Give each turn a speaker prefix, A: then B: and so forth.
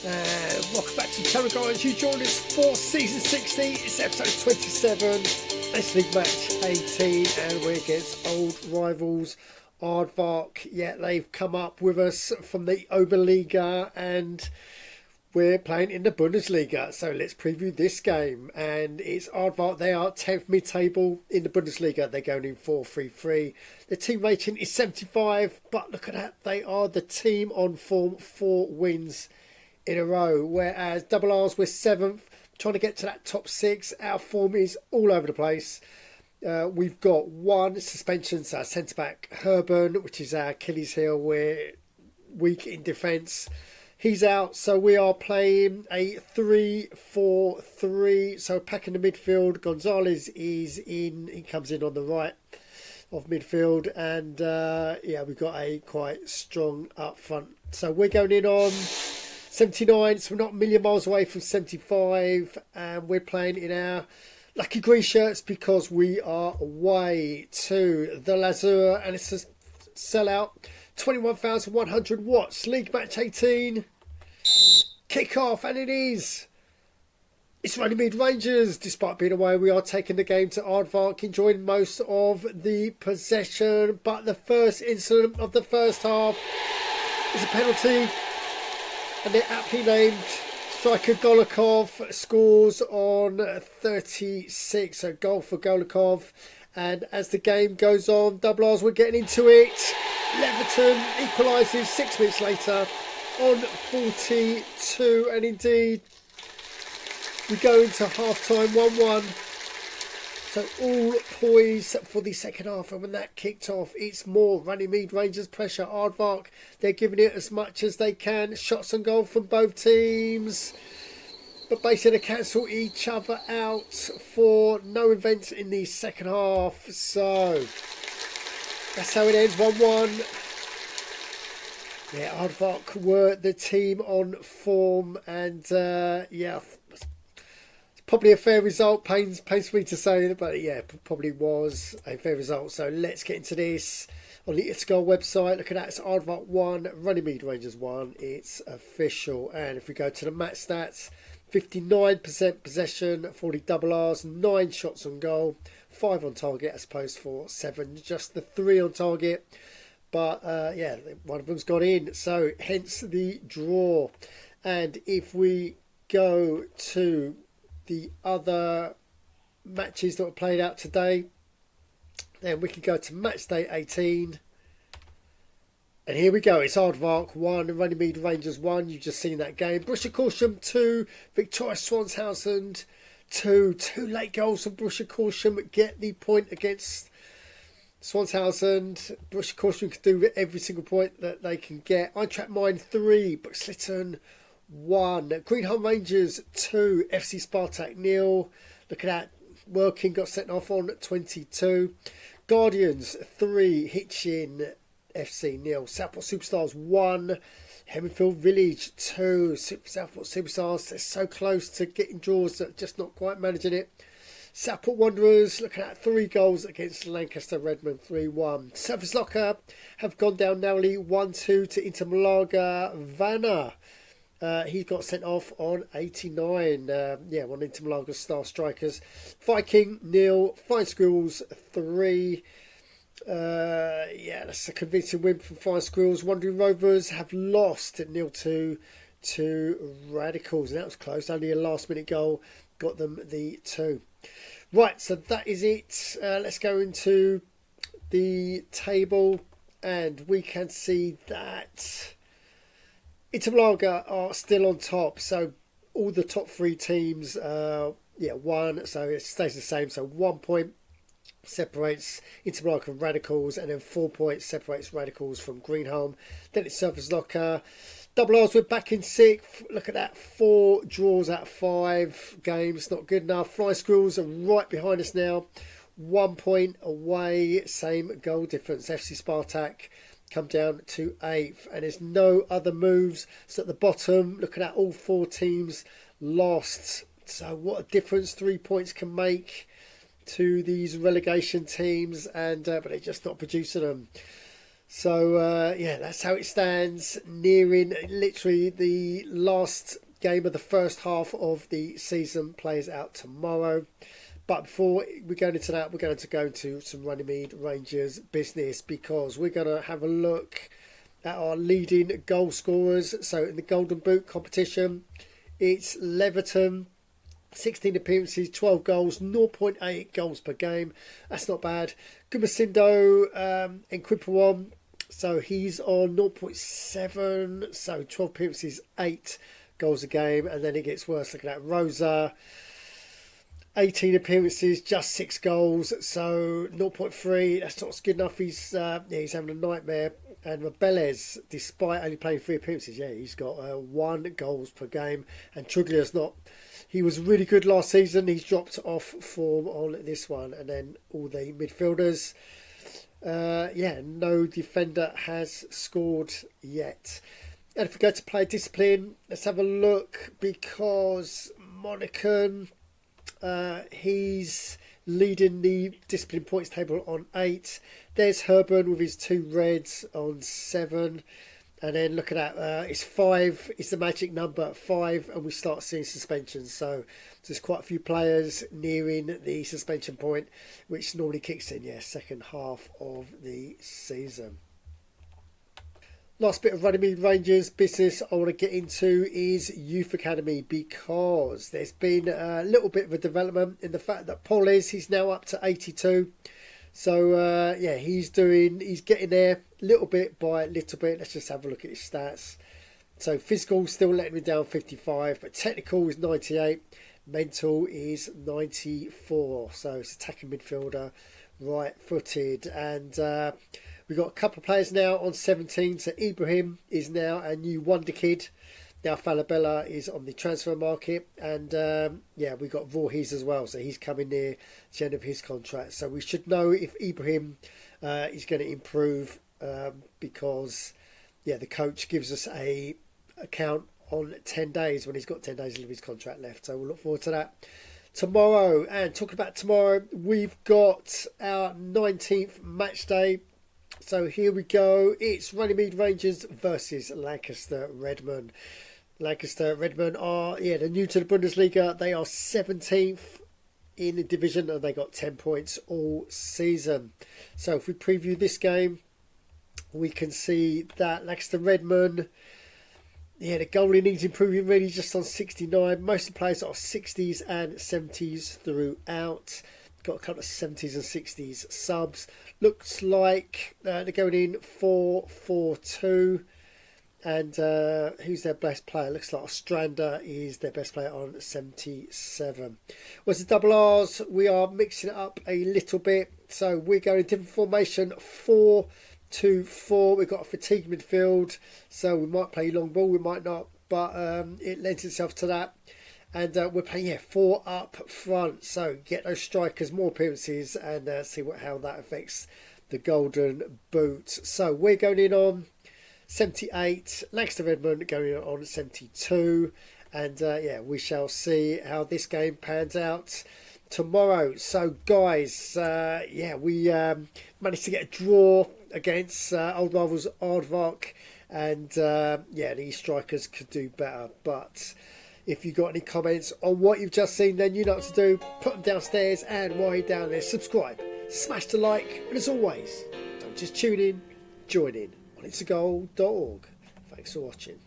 A: Welcome back to the channel, guys. You joined us for season 60. It's episode 27. It's league match 18, and we're against old rivals Aardvark. Yeah, they've come up with us from the Oberliga, and we're playing in the Bundesliga. So let's preview this game. And it's Aardvark. They are 10th mid-table in the Bundesliga. They're going in 4-3-3. The team rating is 75, but look at that. They are the team on form, 4 wins in a row, whereas Double R's we're 7th, trying to get to that top 6. Our form is all over the place. We've got one suspension, so our centre back Hurban, which is our Achilles heel. We're weak in defence. He's out, so we are playing a 3-4-3. So packing the midfield. Gonzalez is in. He comes in on the right of midfield, and yeah, we've got a quite strong up front. So we're going in on 79, so we're not a million miles away from 75, and we're playing in our lucky green shirts because we are away to the Lazur, and it's a sellout. 21,100 watts, league match 18, kick off, and it is. It's Runnymede Rangers. Despite being away, we are taking the game to Aardvark, enjoying most of the possession, but the first incident of the first half is a penalty. And they're aptly named. Striker Golikov scores on 36. So goal for Golikov. And as the game goes on, Double R's, we're getting into it. Leverton equalises 6 minutes later on 42. And indeed, we go into half-time 1-1. So all poised for the second half, and when that kicked off, it's more Runnymede Rangers pressure. Aardvark, they're giving it as much as they can. Shots on goal from both teams, but basically they cancel each other out for no events in the second half. So that's how it ends, 1-1. Yeah, Aardvark were the team on form, and yeah, probably a fair result. Pains me to say, but yeah, probably was a fair result. So let's get into this on the ITSAGOAL website. Look at that. It's Aardvark 1, Runnymede Rangers 1. It's official. And if we go to the match stats, 59% possession, 40 double R's, 9 shots on goal, 5 on target as opposed for 7. Just the 3 on target. But yeah, one of them's got in. So hence the draw. And if we go to the other matches that were played out today, then we can go to match day 18, and here we go. It's Aardvark 1, Runnymede Rangers 1. You've just seen that game. Borussia Corsham 2, Victoria Swanshausen 2. 2 late goals from Borussia Corsham get the point against Swanshausen. Borussia Corsham can do every single point that they can get. Eintracht Mine 3, Buxlitten 1, Greenholm Rangers 2, FC Spartak 0. Look at that, Working got sent off on 22. Guardians 3, Hitchin FC 0, Southport Superstars 1, Hemingfield Village 2. Southport Superstars, they're so close to getting draws, that just not quite managing it. Southport Wanderers, looking at 3 goals against Lancaster Redmond 3-1. Surface Locker have gone down narrowly 1-2 to Inter Malaga. Vanna, he got sent off on 89. Yeah, one Inter Malaga star strikers. Viking 0, Fine Squirrels 3. Yeah, that's a convincing win from Fine Squirrels. Wandering Rovers have lost 0-2 to Radicals, and that was close. Only a last-minute goal got them the 2. Right, so that is it. Let's go into the table, and we can see that Inter Malaga are still on top. So all the top 3 teams, yeah, 1. So it stays the same. So 1 point separates Inter Malaga from Radicals, and then 4 points separates Radicals from Greenholm. Then it's Surface Locker. Double R's, we're back in 6th. Look at that, 4 draws out of 5 games. Not good enough. Fly Squirrels are right behind us now. 1 point away. Same goal difference. FC Spartak come down to 8th. And there's no other moves. So at the bottom, look at that, all 4 teams lost. So what a difference 3 points can make to these relegation teams. And but they're just not producing them. So yeah, that's how it stands. Nearing literally the last game of the first half of the season plays out tomorrow. But before we go into that, we're going to go into some Runnymede Rangers business, because we're going to have a look at our leading goal scorers. So in the Golden Boot competition, it's Leverton, 16 appearances, 12 goals, 0.8 goals per game. That's not bad. Gumasindo and Quipawon, so he's on 0.7, so 12 appearances, 8 goals a game. And then it gets worse. Looking at Rosa, 18 appearances, just 6 goals, so 0.3. That's not good enough. He's having a nightmare. And Rabelez, despite only playing 3 appearances, he's got 1 goals per game. And Truglia's not. He was really good last season. He's dropped off form on this one. And then all the midfielders, no defender has scored yet. And if we go to player discipline, let's have a look, because Monaghan, he's leading the discipline points table on 8. There's Hurban with his 2 reds on 7. And then look at that, it's 5. It's the magic number, 5, and we start seeing suspensions. So there's quite a few players nearing the suspension point, which normally kicks in, second half of the season. Last bit of Runnymede Rangers business I want to get into is Youth Academy, because there's been a little bit of a development in the fact that he's now up to 82. So he's getting there little bit by little bit. Let's just have a look at his stats. So physical still letting me down, 55, but technical is 98, mental is 94. So it's attacking midfielder, right-footed, and we've got a couple of players now on 17. So Ibrahim is now a new wonder kid. Now Falabella is on the transfer market, and we've got Voorhees as well. So he's coming near the end of his contract. So we should know if Ibrahim is going to improve, because the coach gives us a count on 10 days when he's got 10 days of his contract left. So we'll look forward to that tomorrow. And talking about tomorrow, we've got our 19th match day. So here we go. It's Runnymede Rangers versus Lancaster Redmen. Lancaster Redmen are they're new to the Bundesliga. They are 17th in the division, and they got 10 points all season. So if we preview this game, we can see that Lancaster Redmen, the goalie needs improving, really, just on 69. Most of the players are 60s and 70s throughout. Got a couple of 70s and 60s subs. Looks like they're going in 4-4-2. And who's their best player? Looks like Ostrander is their best player on 77. What's the double R's? We are mixing it up a little bit. So we're going in different formation, 4-2-4. We've got a fatigue midfield. So we might play long ball, we might not. But it lends itself to that. And we're playing 4 up front. So get those strikers more appearances, and see how that affects the Golden Boot. So we're going in on 78. Lancaster Redmond going in on 72. And we shall see how this game pans out tomorrow. So guys, we managed to get a draw against old rivals Aardvark. And these strikers could do better. But if you've got any comments on what you've just seen, then you know what to do. Put them downstairs, and while you're down there, subscribe, smash the like, and as always, don't just tune in, join in on ITSAGOAL.org. Thanks for watching.